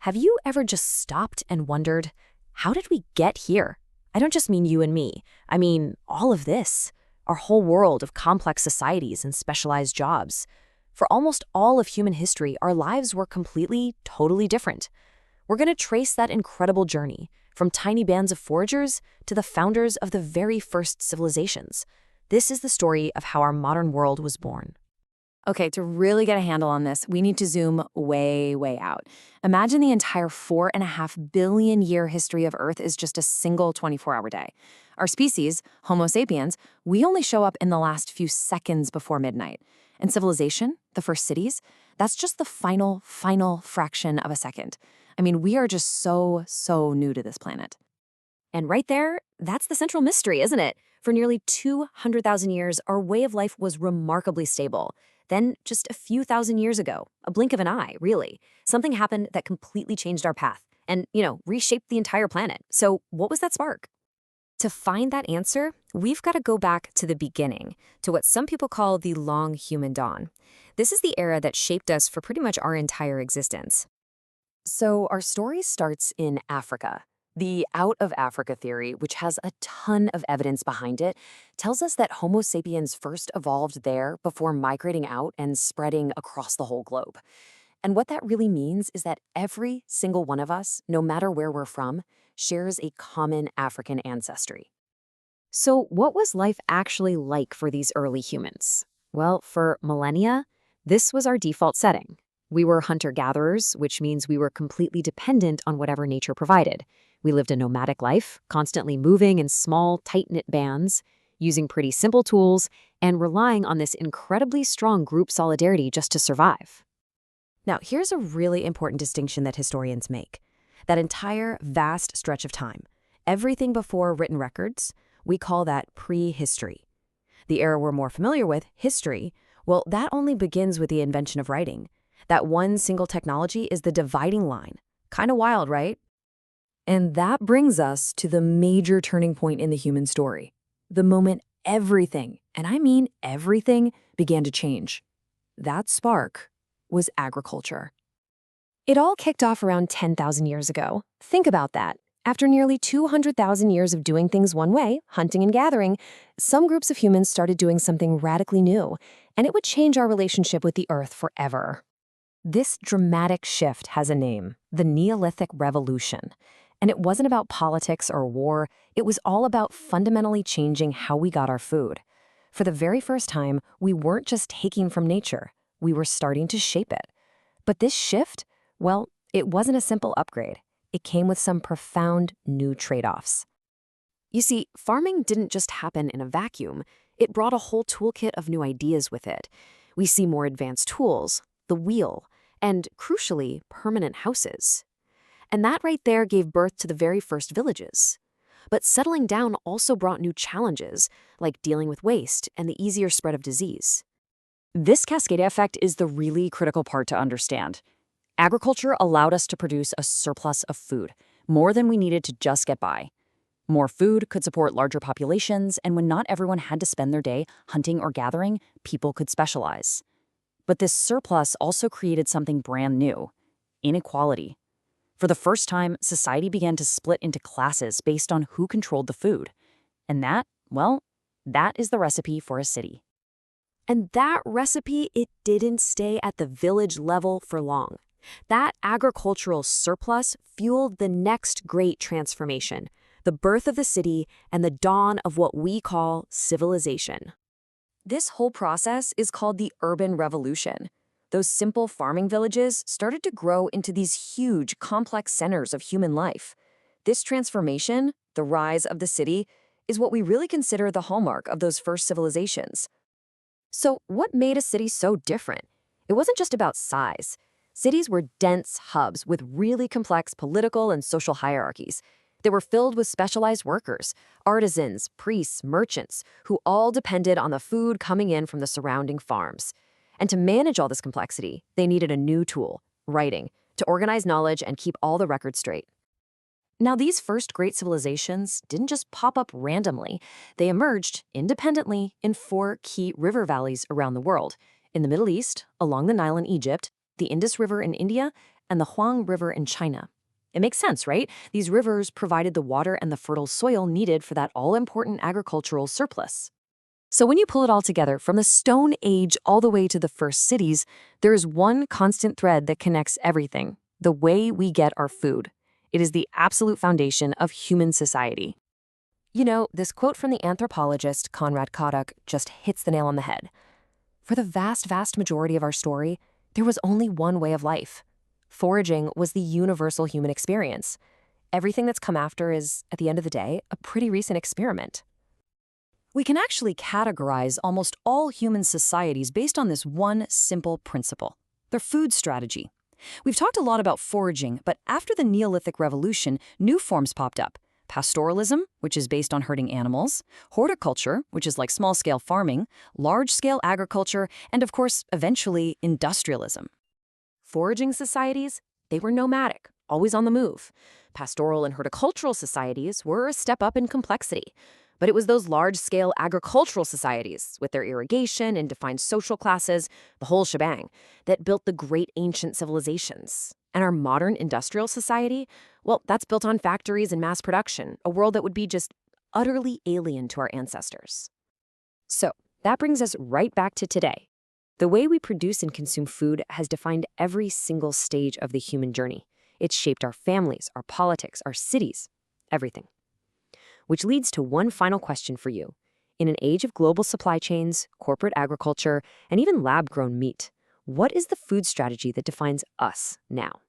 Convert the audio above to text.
Have you ever just stopped and wondered, how did we get here? I don't just mean you and me. I mean all of this. Our whole world of complex societies and specialized jobs. For almost all of human history, our lives were completely, totally different. We're going to trace that incredible journey, from tiny bands of foragers to the founders of the very first civilizations. This is the story of how our modern world was born. Okay, to really get a handle on this, we need to zoom way, way out. Imagine the entire 4.5 billion year history of Earth is just a single 24-hour day. Our species, Homo sapiens, we only show up in the last few seconds before midnight. And civilization, the first cities, that's just the final fraction of a second. I mean, we are just so new to this planet. And right there, that's the central mystery, isn't it? For nearly 200,000 years, our way of life was remarkably stable. Then, just a few thousand years ago, a blink of an eye, really, something happened that completely changed our path and, reshaped the entire planet. So what was that spark? To find that answer, we've got to go back to the beginning, to what some people call the long human dawn. This is the era that shaped us for pretty much our entire existence. So our story starts in Africa. The out of Africa theory, which has a ton of evidence behind it, tells us that Homo sapiens first evolved there before migrating out and spreading across the whole globe. And what that really means is that every single one of us, no matter where we're from, shares a common African ancestry. So what was life actually like for these early humans? Well, for millennia, this was our default setting. We were hunter-gatherers, which means we were completely dependent on whatever nature provided. We lived a nomadic life, constantly moving in small, tight-knit bands, using pretty simple tools, and relying on this incredibly strong group solidarity just to survive. Now, here's a really important distinction that historians make. That entire vast stretch of time, everything before written records, we call that prehistory. The era we're more familiar with, history, well, that only begins with the invention of writing. That one single technology is the dividing line. Kind of wild, right? And that brings us to the major turning point in the human story. The moment everything, and I mean everything, began to change. That spark was agriculture. It all kicked off around 10,000 years ago. Think about that. After nearly 200,000 years of doing things one way, hunting and gathering, some groups of humans started doing something radically new, and it would change our relationship with the earth forever. This dramatic shift has a name, the Neolithic Revolution. And it wasn't about politics or war, it was all about fundamentally changing how we got our food. For the very first time, we weren't just taking from nature, we were starting to shape it. But this shift, well, it wasn't a simple upgrade. It came with some profound new trade-offs. You see, farming didn't just happen in a vacuum. It brought a whole toolkit of new ideas with it. We see more advanced tools, the wheel, and, crucially, permanent houses. And that right there gave birth to the very first villages. But settling down also brought new challenges, like dealing with waste and the easier spread of disease. This cascade effect is the really critical part to understand. Agriculture allowed us to produce a surplus of food, more than we needed to just get by. More food could support larger populations, and when not everyone had to spend their day hunting or gathering, people could specialize. But this surplus also created something brand new: inequality. For the first time, society began to split into classes based on who controlled the food. And that, well, that is the recipe for a city. And that recipe, it didn't stay at the village level for long. That agricultural surplus fueled the next great transformation, the birth of the city and the dawn of what we call civilization. This whole process is called the urban revolution. Those simple farming villages started to grow into these huge, complex centers of human life. This transformation, the rise of the city, is what we really consider the hallmark of those first civilizations. So what made a city so different? It wasn't just about size. Cities were dense hubs with really complex political and social hierarchies. They were filled with specialized workers, artisans, priests, merchants, who all depended on the food coming in from the surrounding farms. And to manage all this complexity, they needed a new tool, writing, to organize knowledge and keep all the records straight. Now, these first great civilizations didn't just pop up randomly. They emerged independently in 4 key river valleys around the world: in the Middle East, along the Nile in Egypt, the Indus River in India, and the Huang River in China. It makes sense, right? These rivers provided the water and the fertile soil needed for that all-important agricultural surplus. So when you pull it all together, from the Stone Age all the way to the first cities, there is one constant thread that connects everything: the way we get our food. It is the absolute foundation of human society. You know, this quote from the anthropologist Konrad Kodak just hits the nail on the head. For the vast majority of our story, there was only one way of life. Foraging was the universal human experience. Everything that's come after is, at the end of the day, a pretty recent experiment. We can actually categorize almost all human societies based on this one simple principle: their food strategy. We've talked a lot about foraging, but after the Neolithic Revolution, new forms popped up. Pastoralism, which is based on herding animals, horticulture, which is like small-scale farming, large-scale agriculture, and of course, eventually, industrialism. Foraging societies, they were nomadic, always on the move. Pastoral and horticultural societies were a step up in complexity. But it was those large-scale agricultural societies, with their irrigation and defined social classes, the whole shebang, that built the great ancient civilizations. And our modern industrial society, well, that's built on factories and mass production, a world that would be just utterly alien to our ancestors. So that brings us right back to today. The way we produce and consume food has defined every single stage of the human journey. It's shaped our families, our politics, our cities, everything. Which leads to one final question for you. In an age of global supply chains, corporate agriculture, and even lab-grown meat, what is the food strategy that defines us now?